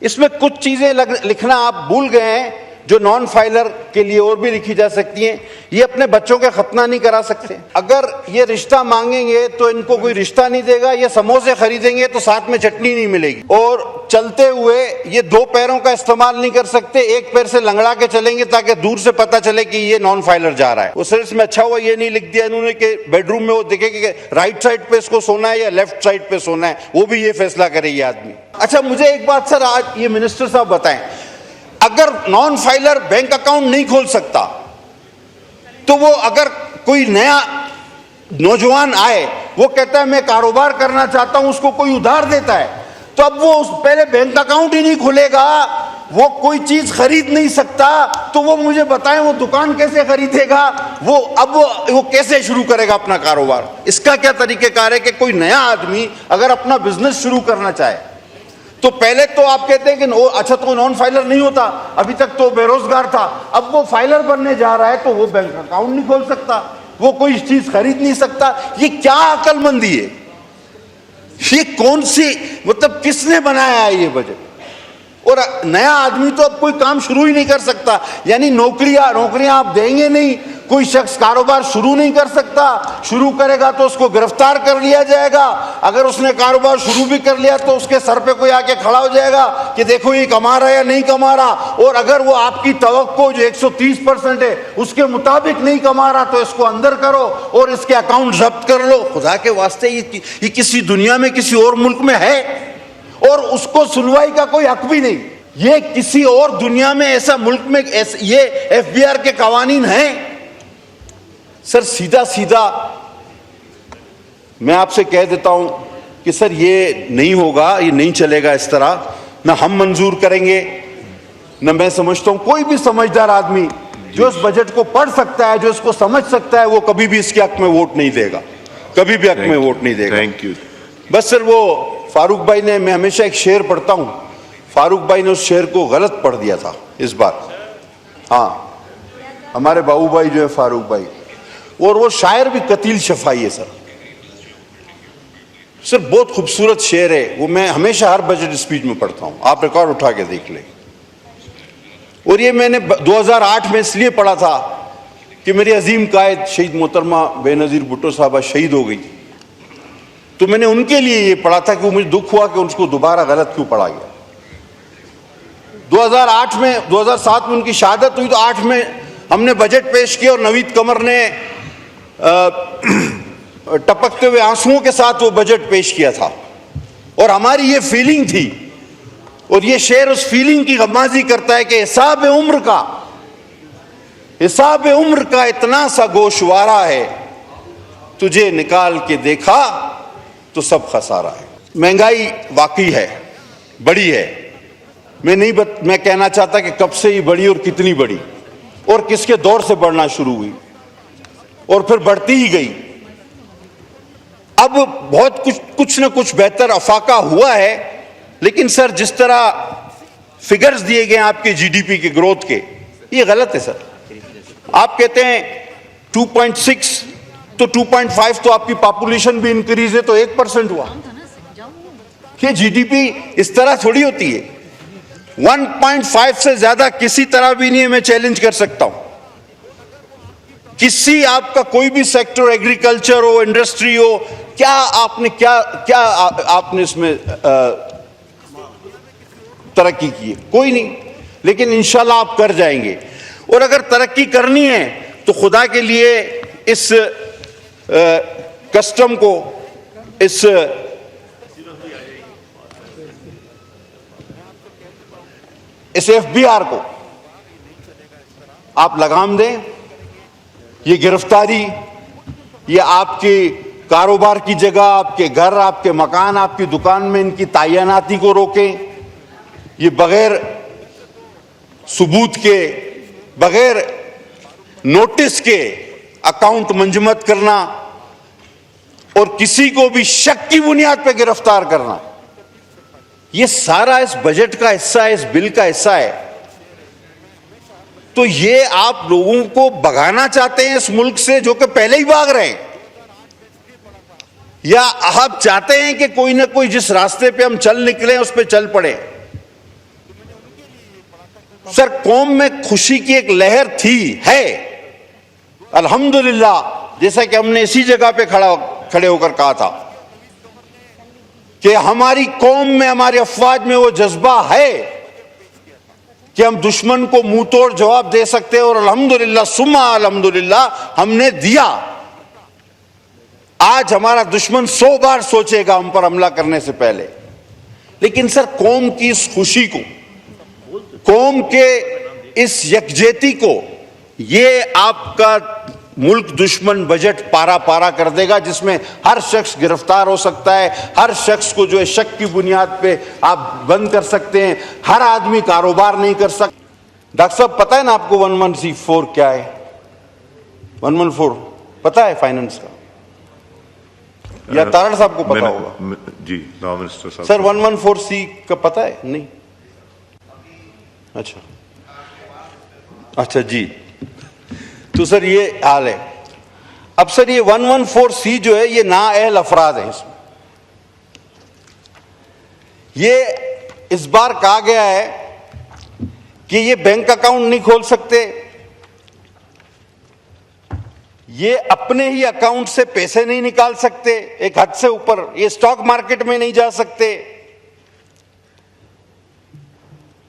इसमें कुछ चीजें लिखना आप भूल गए हैं जो नॉन फाइलर के लिए और भी लिखी जा सकती हैं। ये अपने बच्चों के खतना नहीं करा सकते। अगर ये रिश्ता मांगेंगे तो इनको कोई रिश्ता नहीं देगा। ये समोसे खरीदेंगे तो साथ में चटनी नहीं मिलेगी। और चलते हुए ये दो पैरों का इस्तेमाल नहीं कर सकते, एक पैर से लंगड़ा के चलेंगे ताकि दूर से पता चले कि ये नॉन फाइलर जा रहा है। उस में अच्छा हुआ ये नहीं लिख दिया इन्होंने कि बेडरूम में वो देखे कि राइट साइड पे इसको सोना है या लेफ्ट साइड पे सोना है, वो भी ये फैसला करे ये आदमी। अच्छा, मुझे एक बात सर आज ये मिनिस्टर साहब बताएं, अगर नॉन फाइलर बैंक अकाउंट नहीं खोल सकता तो वो अगर कोई नया नौजवान आए, वो कहता है मैं कारोबार करना चाहता हूं, उसको कोई उधार देता है, तो अब वो पहले बैंक अकाउंट ही नहीं खुलेगा, वो कोई चीज खरीद नहीं सकता, तो वो मुझे बताएं वो दुकान कैसे खरीदेगा, वो कैसे शुरू करेगा अपना कारोबार। इसका क्या तरीकेकार है कि कोई नया आदमी अगर अपना बिजनेस शुरू करना चाहे तो पहले तो आप कहते हैं कि अच्छा तो नॉन फाइलर नहीं होता, अभी तक तो बेरोजगार था, अब वो फाइलर बनने जा रहा है तो वो बैंक अकाउंट नहीं खोल सकता, वो कोई चीज खरीद नहीं सकता। ये क्या अकलमंदी है? ये कौन सी, मतलब किसने बनाया है ये बजट? और नया आदमी तो अब कोई काम शुरू ही नहीं कर सकता, यानी नौकरियां आप देंगे नहीं, कोई शख्स कारोबार शुरू नहीं कर सकता, शुरू करेगा तो उसको गिरफ्तार कर लिया जाएगा, अगर उसने कारोबार शुरू भी कर लिया तो उसके सर पे कोई आके खड़ा हो जाएगा कि देखो ये कमा रहा है या नहीं कमा रहा, और अगर वो आपकी तवक्को जो 130% है उसके मुताबिक नहीं कमा रहा तो इसको अंदर करो और इसके अकाउंट जब्त कर लो। खुदा के वास्ते ये किसी दुनिया में किसी और मुल्क में है? और उसको सुनवाई का कोई हक भी नहीं। ये किसी और दुनिया में ऐसा मुल्क में ये एफबीआर के कवानीन हैं? सर सीधा सीधा मैं आपसे कह देता हूं कि सर ये नहीं होगा, ये नहीं चलेगा इस तरह, ना हम मंजूर करेंगे, ना मैं समझता हूं कोई भी समझदार आदमी जो इस बजट को पढ़ सकता है, जो इसको समझ सकता है, वो कभी भी इसके हक में वोट नहीं देगा, कभी भी हक में वोट नहीं देगा। Thank you. बस सर वो फारूक भाई ने, मैं हमेशा एक शेर पढ़ता हूं, फारूक भाई ने उस शेर को गलत पढ़ दिया था इस बार। हाँ, हमारे बाबू भाई जो है फारूक भाई, और वो शायर भी कतील शफाई है सर। सर बहुत खूबसूरत शेर है वो, मैं हमेशा हर बजट स्पीच में पढ़ता हूं, आप रिकॉर्ड उठा के देख लें। और ये मैंने 2008 में इसलिए पढ़ा था कि मेरी अजीम कायद शहीद मोहतरमा बेनज़ीर भुट्टो साहबा शहीद हो गई, तो मैंने उनके लिए ये पढ़ा था कि मुझे दुख हुआ कि उसको दोबारा गलत क्यों पढ़ा गया। 2007 में उनकी शहादत हुई, तो 8 में हमने बजट पेश किया और नवीद कमर ने टपकते हुए आंसुओं के साथ वो बजट पेश किया था, और हमारी ये फीलिंग थी, और ये शेर उस फीलिंग की गमाजी करता है कि हिसाब उम्र का इतना सा गोशवारा है, तुझे निकाल के देखा तो सब खसारा है। महंगाई वाकई है, बड़ी है, मैं कहना चाहता कि कब से ये बढ़ी और कितनी बढ़ी और किसके दौर से बढ़ना शुरू हुई और फिर बढ़ती ही गई। अब बहुत कुछ न कुछ बेहतर अफाका हुआ है, लेकिन सर जिस तरह फिगर्स दिए गए आपके जीडीपी के ग्रोथ के, ये गलत है सर। आप कहते हैं 2.6 तो 2.5 तो आपकी पॉपुलेशन भी इंक्रीज है तो 1% हुआ। कि जीडीपी इस तरह थोड़ी होती है। 1.5 से ज्यादा किसी तरह भी नहीं है, मैं चैलेंज कर सकता हूं। किसी आपका कोई भी सेक्टर, एग्रीकल्चर हो, इंडस्ट्री हो, क्या आपने इसमें तरक्की की है? कोई नहीं, लेकिन इंशाल्लाह आप कर जाएंगे। और अगर तरक्की करनी है तो खुदा के लिए इस कस्टम को, इस एफबीआर को आप लगाम दें। ये गिरफ्तारी, ये आपके कारोबार की जगह, आपके घर, आपके मकान, आपकी दुकान में इनकी तैनाती को रोकें। ये बगैर सबूत के, बगैर नोटिस के अकाउंट मंजमद करना और किसी को भी शक की बुनियाद पर गिरफ्तार करना, ये सारा इस बजट का हिस्सा है, इस बिल का हिस्सा है। तो ये आप लोगों को भगाना चाहते हैं इस मुल्क से, जो कि पहले ही भाग रहे हैं, या आप चाहते हैं कि कोई ना कोई जिस रास्ते पे हम चल निकले उस पे चल पड़े? सर कौम में खुशी की एक लहर थी, है, अल्हम्दुलिल्लाह, जैसा कि हमने इसी जगह पे खड़े होकर कहा था कि हमारी कौम में, हमारी अफवाज में वो जज्बा है कि हम दुश्मन को मुंह तोड़ जवाब दे सकते हैं, और अल्हम्दुलिल्लाह सुम्मा अल्हम्दुलिल्लाह हमने दिया। आज हमारा दुश्मन 100 बार सोचेगा हम पर हमला करने से पहले। लेकिन सर कौम की इस खुशी को, कौम के इस यकजहती को, ये आपका मुल्क दुश्मन बजट पारा पारा कर देगा, जिसमें हर शख्स गिरफ्तार हो सकता है, हर शख्स को जो है शक की बुनियाद पे आप बंद कर सकते हैं, हर आदमी कारोबार नहीं कर सकता। डॉक्टर साहब पता है ना आपको 11C4 क्या है? 114 पता है फाइनेंस का, या तारड़ साहब को पता होगा? जी लॉ मिनिस्टर साहब। सर 114C का पता है? नहीं, अच्छा जी, तो सर ये हाल है। अब सर ये 114C जो है ये नाअहल अफराद है। इसमें ये इस बार कहा गया है कि ये बैंक अकाउंट नहीं खोल सकते, ये अपने ही अकाउंट से पैसे नहीं निकाल सकते, एक हद से ऊपर ये स्टॉक मार्केट में नहीं जा सकते।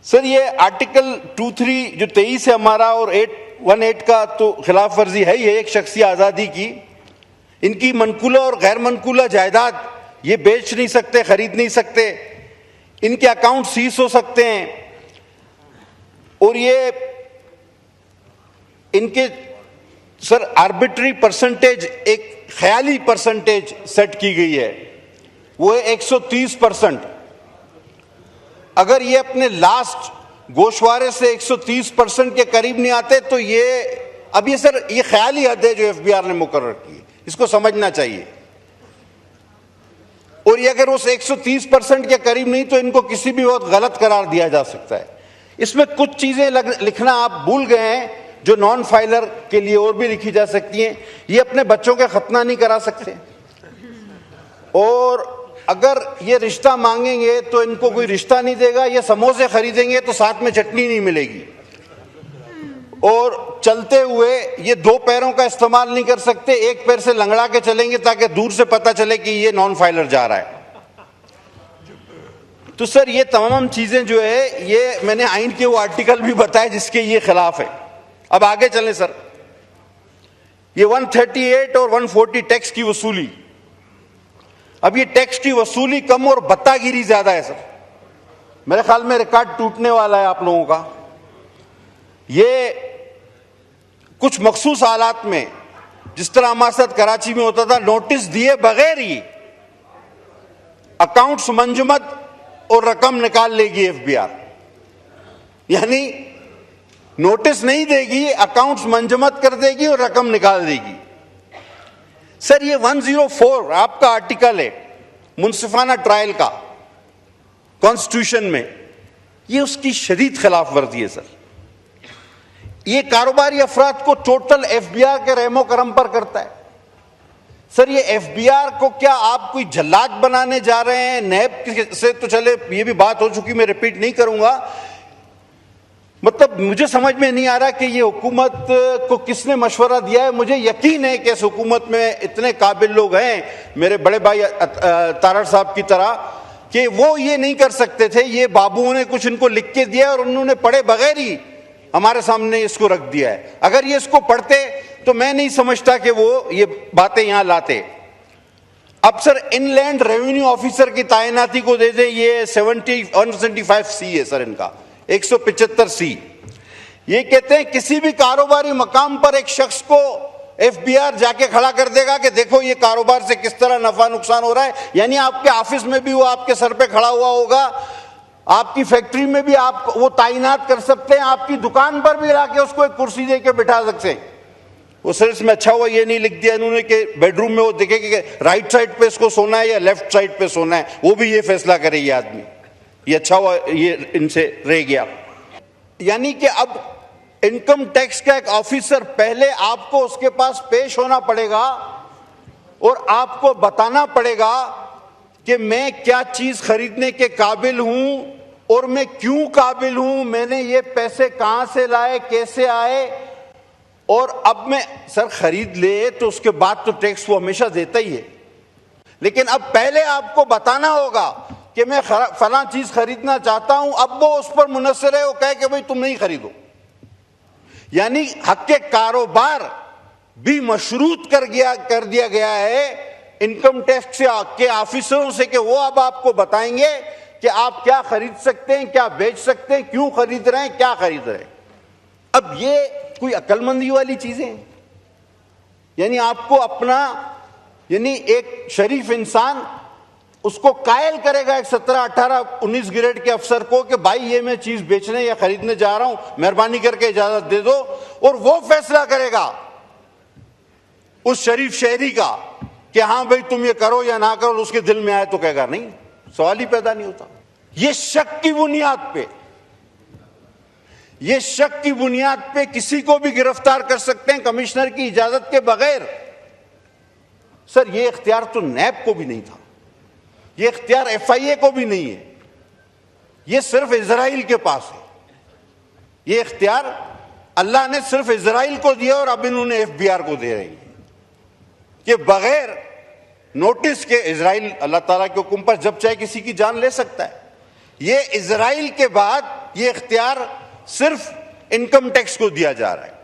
सर ये आर्टिकल 23 जो 23 है हमारा और 818 का तो खिलाफ वर्जी है ही है, एक शख्सी आजादी की। इनकी मनकूला और गैर मनकूला जायदाद ये बेच नहीं सकते, खरीद नहीं सकते, इनके अकाउंट सीज हो सकते हैं, और ये इनके सर आर्बिट्री परसेंटेज, एक ख्याली परसेंटेज सेट की गई है, वो है 130%। अगर ये अपने लास्ट गोशवारे से 130% के करीब नहीं आते तो ये, अब ये सर ये ख्याली हद है जो एफबीआर ने मुकर्रर की, इसको समझना चाहिए। और ये अगर उस 130% के करीब नहीं तो इनको किसी भी वक्त गलत करार दिया जा सकता है। इसमें कुछ चीजें लिखना आप भूल गए हैं जो नॉन फाइलर के लिए और भी लिखी जा सकती हैं। ये अपने बच्चों के खतना नहीं करा सकते, और अगर ये रिश्ता मांगेंगे तो इनको कोई रिश्ता नहीं देगा, ये समोसे खरीदेंगे तो साथ में चटनी नहीं मिलेगी, और चलते हुए ये 2 पैरों का इस्तेमाल नहीं कर सकते, एक पैर से लंगड़ा के चलेंगे ताकि दूर से पता चले कि ये नॉन फाइलर जा रहा है। तो सर ये तमाम चीजें जो है ये मैंने आइन के वो आर्टिकल भी बताए जिसके ये खिलाफ है। अब आगे चलें सर, ये 138 और 140 टैक्स की वसूली, अब ये टैक्स की वसूली कम और बत्तागिरी ज्यादा है सर। मेरे ख्याल में रिकॉर्ड टूटने वाला है आप लोगों का। ये कुछ मखसूस हालात में, जिस तरह हमारे साथ कराची में होता था, नोटिस दिए बगैर ही अकाउंट्स मंजमद और रकम निकाल लेगी एफबीआर, यानी नोटिस नहीं देगी, अकाउंट्स मंजमद कर देगी और रकम निकाल देगी। सर ये 104 आपका आर्टिकल है मुनसिफाना ट्रायल का कॉन्स्टिट्यूशन में, ये उसकी शदीद खिलाफ वर्जी है सर। ये कारोबारी अफराद को टोटल एफबीआर के रहमो करम पर करता है। सर ये एफबीआर को क्या आप कोई जल्लाद बनाने जा रहे हैं? नैब से तो चले ये भी बात हो चुकी, मैं रिपीट नहीं करूंगा। मतलब मुझे समझ में नहीं आ रहा कि ये हुकूमत को किसने मशवरा दिया है। मुझे यकीन है कि इस हुकूमत में इतने काबिल लोग हैं मेरे बड़े भाई तारड़ साहब की तरह कि वो ये नहीं कर सकते थे। ये बाबुओं ने कुछ इनको लिख के दिया और उन्होंने पढ़े बगैर ही हमारे सामने इसको रख दिया है। अगर ये इसको पढ़ते तो मैं नहीं समझता कि वो ये बातें यहां लाते। अब सर इनलैंड रेवेन्यू ऑफिसर की तैनाती को दे दे, ये 175C है सर इनका, 175C। ये कहते हैं किसी भी कारोबारी मकाम पर एक शख्स को एफबीआर जाके खड़ा कर देगा कि देखो ये कारोबार से किस तरह नफा नुकसान हो रहा है। यानी आपके ऑफिस में भी वो आपके सर पे खड़ा हुआ होगा, आपकी फैक्ट्री में भी आप वो तैनात कर सकते हैं, आपकी दुकान पर भी लाके उसको एक कुर्सी दे के बिठा सकते हैं। वो सर इसमें अच्छा हुआ ये नहीं लिख दिया इन्होंने कि बेडरूम में वो देखे कि राइट साइड पे इसको सोना है या लेफ्ट साइड पे सोना है, वो भी ये फैसला करे ये आदमी। ये अच्छा हुआ ये इनसे रह गया। यानी कि अब इनकम टैक्स का एक ऑफिसर, पहले आपको उसके पास पेश होना पड़ेगा और आपको बताना पड़ेगा कि मैं क्या चीज खरीदने के काबिल हूं और मैं क्यों काबिल हूं, मैंने ये पैसे कहां से लाए, कैसे आए। और अब मैं सर खरीद ले तो उसके बाद तो टैक्स वो हमेशा देता ही है, लेकिन अब पहले आपको बताना होगा कि मैं फलां चीज खरीदना चाहता हूं, अब वो उस पर मुनस्सर है, वो कहे कि भाई तुम नहीं खरीदो। यानी हक के कारोबार भी मशरूत कर दिया गया है इनकम टैक्स के ऑफिसरों से कि वो अब आपको बताएंगे कि आप क्या खरीद सकते हैं, क्या बेच सकते हैं, क्यों खरीद रहे हैं, क्या खरीद रहे हैं। अब ये कोई अक्लमंदी वाली चीजें हैं? यानी आपको अपना, यानी एक शरीफ इंसान उसको कायल करेगा एक 17, 18, 19 ग्रेड के अफसर को कि भाई ये मैं चीज बेचने या खरीदने जा रहा हूं, मेहरबानी करके इजाजत दे दो, और वो फैसला करेगा उस शरीफ शहरी का कि हां भाई तुम ये करो या ना करो। उसके दिल में आए तो कहेगा नहीं, सवाल ही पैदा नहीं होता। ये शक की बुनियाद पे, ये शक की बुनियाद पे किसी को भी गिरफ्तार कर सकते हैं कमिश्नर की इजाजत के बगैर। सर ये इख्तियार तो नैब को भी नहीं था, ये इख्तियार FIA को भी नहीं है, ये सिर्फ इजराइल के पास है। ये इख्तियार अल्लाह ने सिर्फ इजराइल को दिया और अब इन्होंने FBR को दे रही है कि बगैर नोटिस के इजराइल अल्लाह ताला के हुक्म पर जब चाहे किसी की जान ले सकता है। ये इजराइल के बाद ये इख्तियार सिर्फ इनकम टैक्स को दिया जा रहा है।